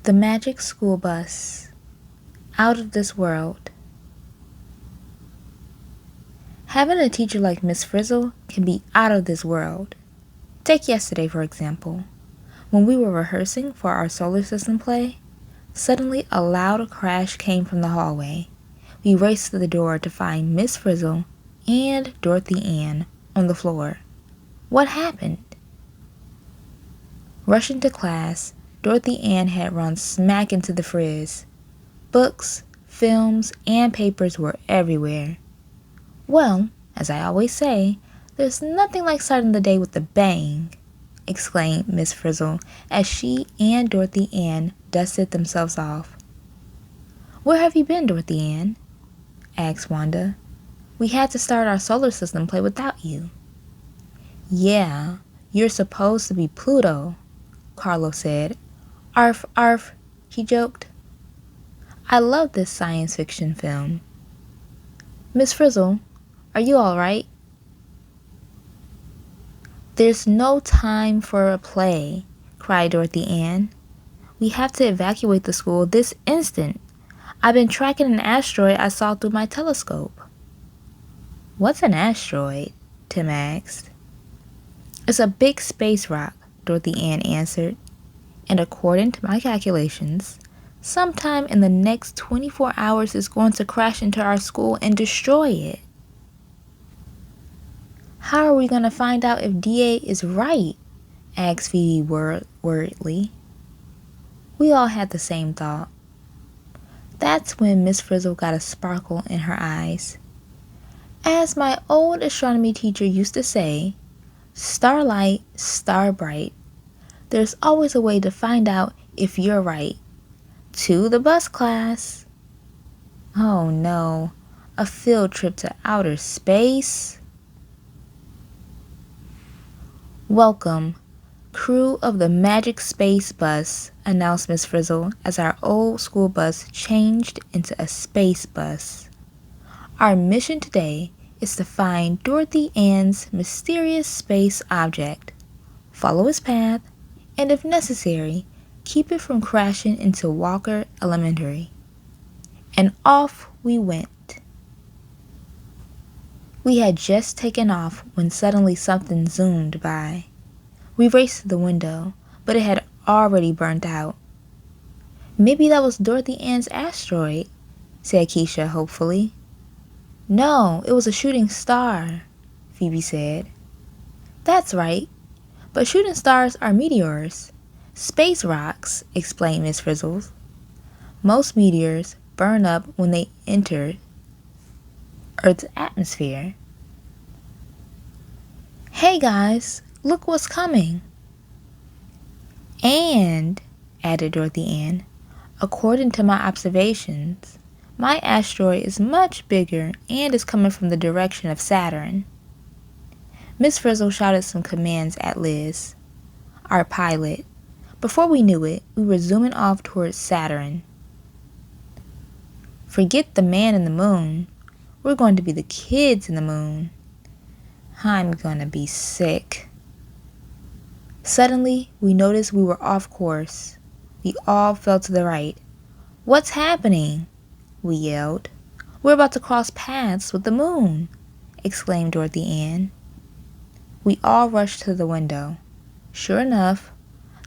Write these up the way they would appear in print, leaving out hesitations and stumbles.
The Magic School Bus. Out of this world. Having a teacher like Miss Frizzle can be out of this world. Take yesterday, for example. When we were rehearsing for our solar system play, suddenly a loud crash came from the hallway. We raced to the door to find Miss Frizzle and Dorothy Ann on the floor. What happened? Rushing to class, Dorothy Ann had run smack into the frizz. Books, films, and papers were everywhere. Well, as I always say, there's nothing like starting the day with a bang, exclaimed Miss Frizzle as she and Dorothy Ann dusted themselves off. Where have you been, Dorothy Ann? Asked Wanda. We had to start our solar system play without you. Yeah, you're supposed to be Pluto, Carlo said. Arf, arf, he joked. I love this science fiction film. Miss Frizzle, are you all right? There's no time for a play, cried Dorothy Ann. We have to evacuate the school this instant. I've been tracking an asteroid I saw through my telescope. What's an asteroid? Tim asked. It's a big space rock, Dorothy Ann answered. And according to my calculations, sometime in the next 24 hours it's going to crash into our school and destroy it. How are we going to find out if DA is right? Asked Phoebe worriedly. We all had the same thought. That's when Miss Frizzle got a sparkle in her eyes. As my old astronomy teacher used to say, starlight, star bright. There's always a way to find out if you're right. To the bus class. Oh no, a field trip to outer space? Welcome, crew of the Magic Space Bus, announced Miss Frizzle as our old school bus changed into a space bus. Our mission today is to find Dorothy Ann's mysterious space object, follow its path, and if necessary, keep it from crashing into Walker Elementary. And off we went. We had just taken off when suddenly something zoomed by. We raced to the window, but it had already burnt out. Maybe that was Dorothy Ann's asteroid, said Keisha hopefully. No, it was a shooting star, Phoebe said. That's right, but shooting stars are meteors. Space rocks, explained Miss Frizzle. Most meteors burn up when they enter Earth's atmosphere. Hey guys, look what's coming. And, added Dorothy Ann, according to my observations, my asteroid is much bigger and is coming from the direction of Saturn. Miss Frizzle shouted some commands at Liz, our pilot. Before we knew it, we were zooming off towards Saturn. Forget the man in the moon. We're going to be the kids in the moon. I'm gonna be sick. Suddenly, we noticed we were off course. We all fell to the right. What's happening? We yelled. We're about to cross paths with the moon, exclaimed Dorothy Ann. We all rushed to the window. Sure enough,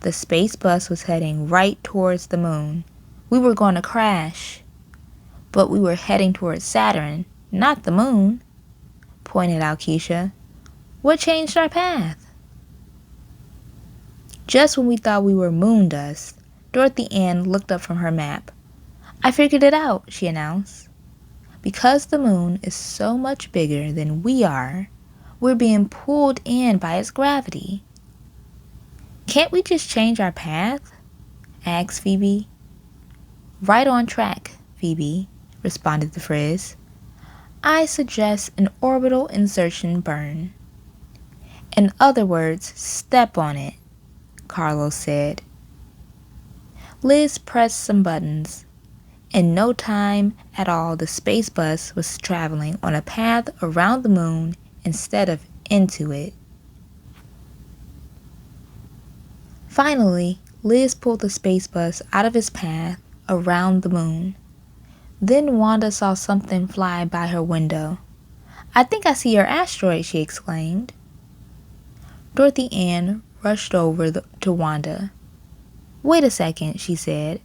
the space bus was heading right towards the moon. We were going to crash. But we were heading towards Saturn, not the moon, pointed out Keisha. What changed our path? Just when we thought we were moon dust, Dorothy Ann looked up from her map. I figured it out, she announced. Because the moon is so much bigger than we are, we're being pulled in by its gravity. Can't we just change our path? Asked Phoebe. Right on track, Phoebe, responded the Frizz. I suggest an orbital insertion burn. In other words, step on it, Carlos said. Liz pressed some buttons. In no time at all, the space bus was traveling on a path around the moon instead of into it. Finally, Liz pulled the space bus out of its path around the moon. Then Wanda saw something fly by her window. "I think I see your asteroid," she exclaimed. Dorothy Ann rushed over to Wanda. "Wait a second," she said.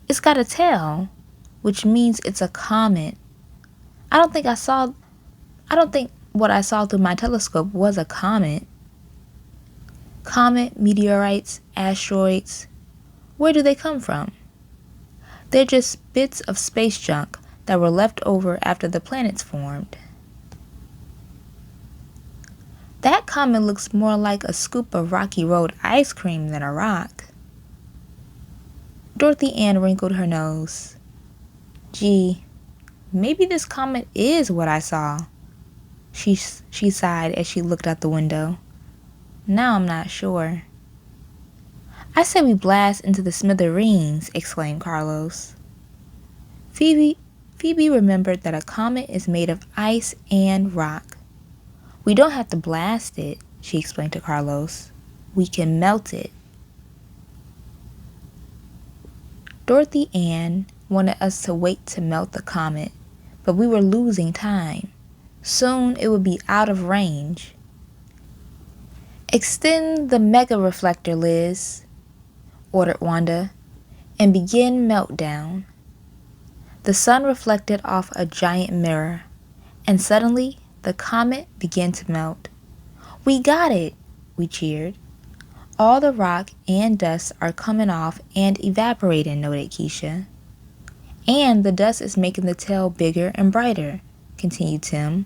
"It's got a tail, which means it's a comet. I don't think what I saw through my telescope was a comet." Comet, meteorites, asteroids, where do they come from? They're just bits of space junk that were left over after the planets formed. "That comet looks more like a scoop of Rocky Road ice cream than a rock." Dorothy Ann wrinkled her nose. "Gee, maybe this comet is what I saw." She sighed as she looked out the window. "Now I'm not sure." "I say we blast into the smithereens," exclaimed Carlos. Phoebe remembered that a comet is made of ice and rock. "We don't have to blast it," she explained to Carlos. "We can melt it." Dorothy Ann wanted us to wait to melt the comet, but we were losing time. Soon it would be out of range. "Extend the mega reflector, Liz," ordered Wanda, "and begin meltdown." The sun reflected off a giant mirror, and suddenly the comet began to melt. "We got it!" we cheered. "All the rock and dust are coming off and evaporating," noted Keisha. "And the dust is making the tail bigger and brighter," continued Tim.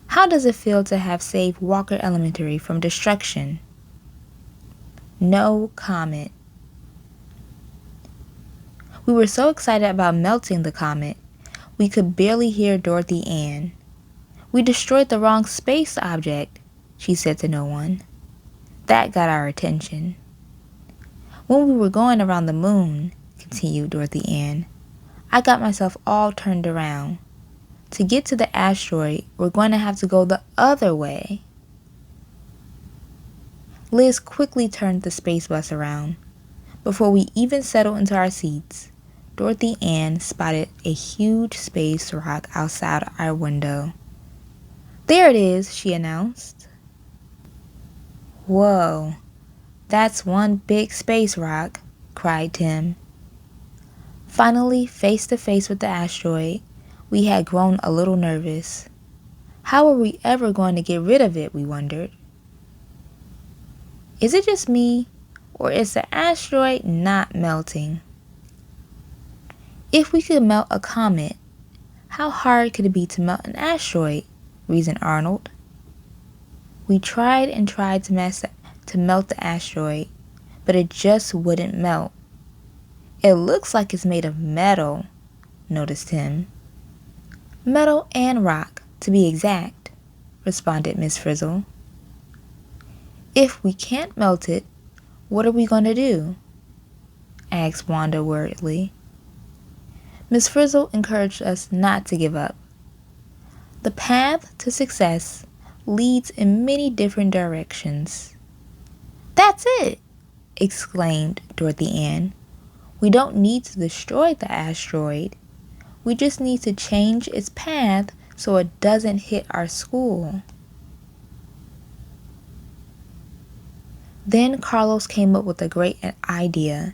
"How does it feel to have saved Walker Elementary from destruction?" No comment. We were so excited about melting the comet, we could barely hear Dorothy Ann. "We destroyed the wrong space object," she said to no one. That got our attention. "When we were going around the moon," continued Dorothy Ann, "I got myself all turned around. To get to the asteroid, we're going to have to go the other way." Liz quickly turned the space bus around. Before we even settled into our seats, Dorothy Ann spotted a huge space rock outside our window. "There it is," she announced. "Whoa, that's one big space rock," cried Tim. Finally, face to face with the asteroid, we had grown a little nervous. How were we ever going to get rid of it, we wondered. Is it just me, or is the asteroid not melting? If we could melt a comet, how hard could it be to melt an asteroid? Reasoned Arnold. We tried and tried to melt the asteroid, but it just wouldn't melt. "It looks like it's made of metal," noticed Tim. "Metal and rock, to be exact," responded Miss Frizzle. "If we can't melt it, what are we going to do?" asked Wanda worriedly. Miss Frizzle encouraged us not to give up. "The path to success leads in many different directions." "That's it!" exclaimed Dorothy Ann. "We don't need to destroy the asteroid. We just need to change its path so it doesn't hit our school." Then Carlos came up with a great idea.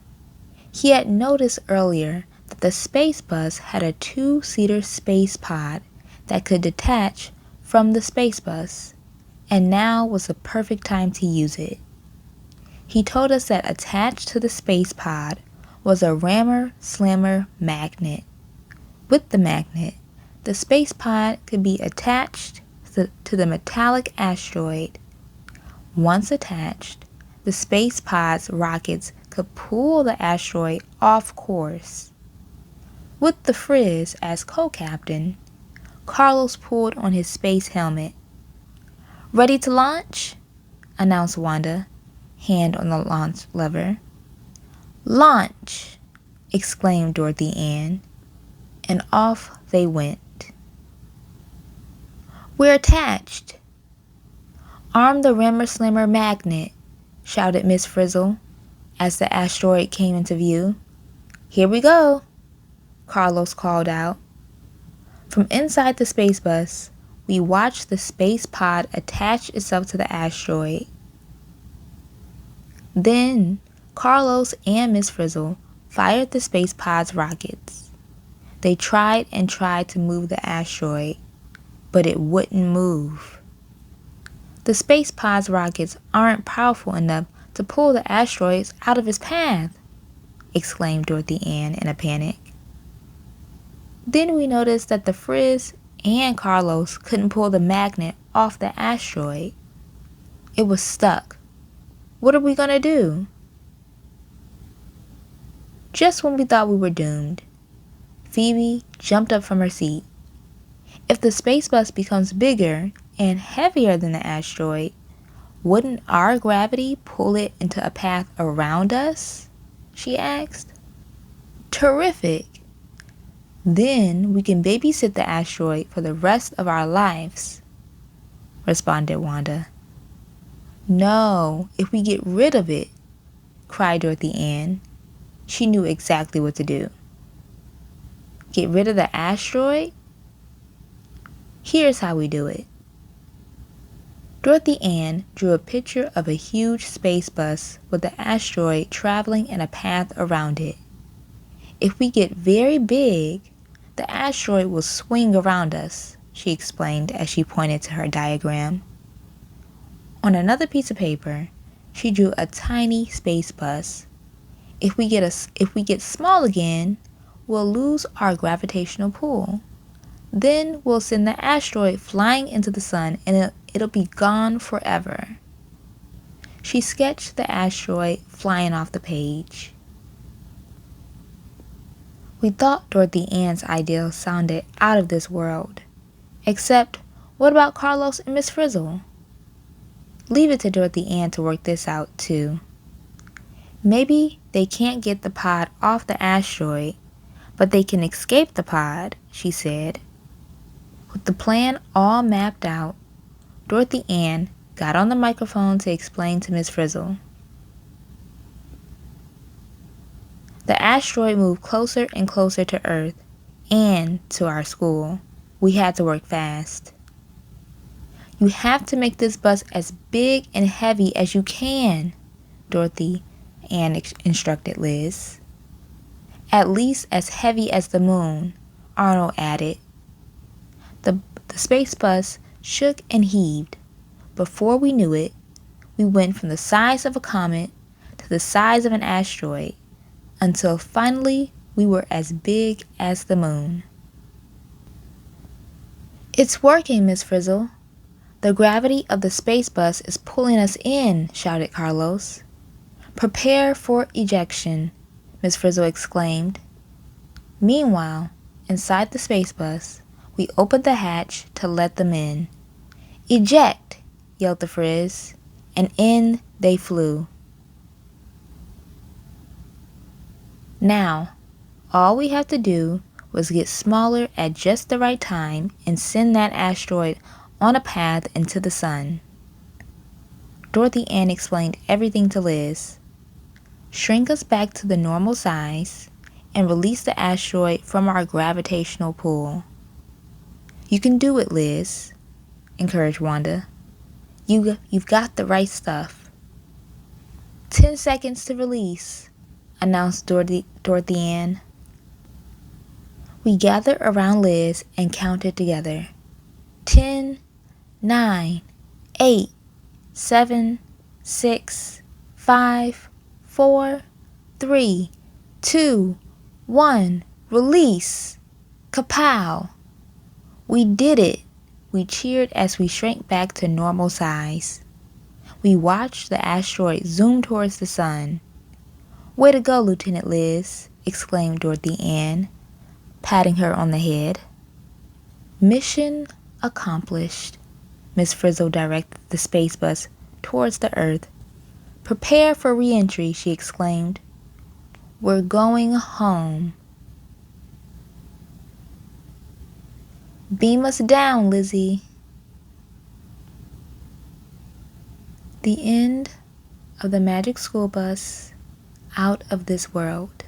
He had noticed earlier that the space bus had a 2-seater space pod that could detach from the space bus, and now was the perfect time to use it. He told us that attached to the space pod was a rammer slammer magnet. With the magnet, the space pod could be attached to the metallic asteroid. Once attached, the space pod's rockets could pull the asteroid off course. With the Frizz as co-captain, Carlos pulled on his space helmet. "Ready to launch?" announced Wanda, hand on the launch lever. "Launch!" exclaimed Dorothy Ann, and off they went. "We're attached." "Arm the rammer slammer magnet," shouted Miss Frizzle. as the asteroid came into view. "Here we go," Carlos called out. From inside the space bus, we watched the space pod attach itself to the asteroid. Then, Carlos and Miss Frizzle fired the space pod's rockets. They tried and tried to move the asteroid, but it wouldn't move. "The space pod's rockets aren't powerful enough to pull the asteroids out of its path," exclaimed Dorothy Ann in a panic. Then we noticed that the Frizz and Carlos couldn't pull the magnet off the asteroid. It was stuck. What are we going to do? Just when we thought we were doomed, Phoebe jumped up from her seat. "If the space bus becomes bigger and heavier than the asteroid, wouldn't our gravity pull it into a path around us?" she asked. "Terrific! Then we can babysit the asteroid for the rest of our lives," responded Wanda. "No, if we get rid of it," cried Dorothy Ann. She knew exactly what to do. "Get rid of the asteroid? Here's how we do it." Dorothy Ann drew a picture of a huge space bus with the asteroid traveling in a path around it. "If we get very big, the asteroid will swing around us," she explained as she pointed to her diagram. On another piece of paper, she drew a tiny space bus. If we get small again, we'll lose our gravitational pull. Then we'll send the asteroid flying into the sun and it'll be gone forever." She sketched the asteroid flying off the page. We thought Dorothy Ann's idea sounded out of this world. Except, what about Carlos and Miss Frizzle? Leave it to Dorothy Ann to work this out, too. "Maybe they can't get the pod off the asteroid, but they can escape the pod," she said. With the plan all mapped out, Dorothy Ann got on the microphone to explain to Miss Frizzle. "The asteroid moved closer and closer to Earth and to our school. We had to work fast." "You have to make this bus as big and heavy as you can," Dorothy Ann instructed Liz. "At least as heavy as the moon," Arnold added. The space bus shook and heaved. Before we knew it, we went from the size of a comet to the size of an asteroid, until finally we were as big as the moon. "It's working, Miss Frizzle. The gravity of the space bus is pulling us in," shouted Carlos. "Prepare for ejection," Miss Frizzle exclaimed. Meanwhile, inside the space bus, we opened the hatch to let them in. "Eject!" yelled the Frizz, and in they flew. Now, all we have to do was get smaller at just the right time and send that asteroid on a path into the sun. Dorothy Ann explained everything to Liz. "Shrink us back to the normal size and release the asteroid from our gravitational pull." "You can do it, Liz," encouraged Wanda. You've got the right stuff." 10 seconds to release," announced Dorothy Ann. We gathered around Liz and counted together. 10, 9, 8, 7, 6, 5, 4, 3, 2, 1, release! Kapow! We did it! We cheered as we shrank back to normal size. We watched the asteroid zoom towards the sun. "Way to go, Lieutenant Liz," exclaimed Dorothy Ann, patting her on the head. "Mission accomplished." Miss Frizzle directed the space bus towards the Earth. "Prepare for re-entry," she exclaimed. "We're going home." "Beam us down, Lizzie." The end of the Magic School Bus, out of this world.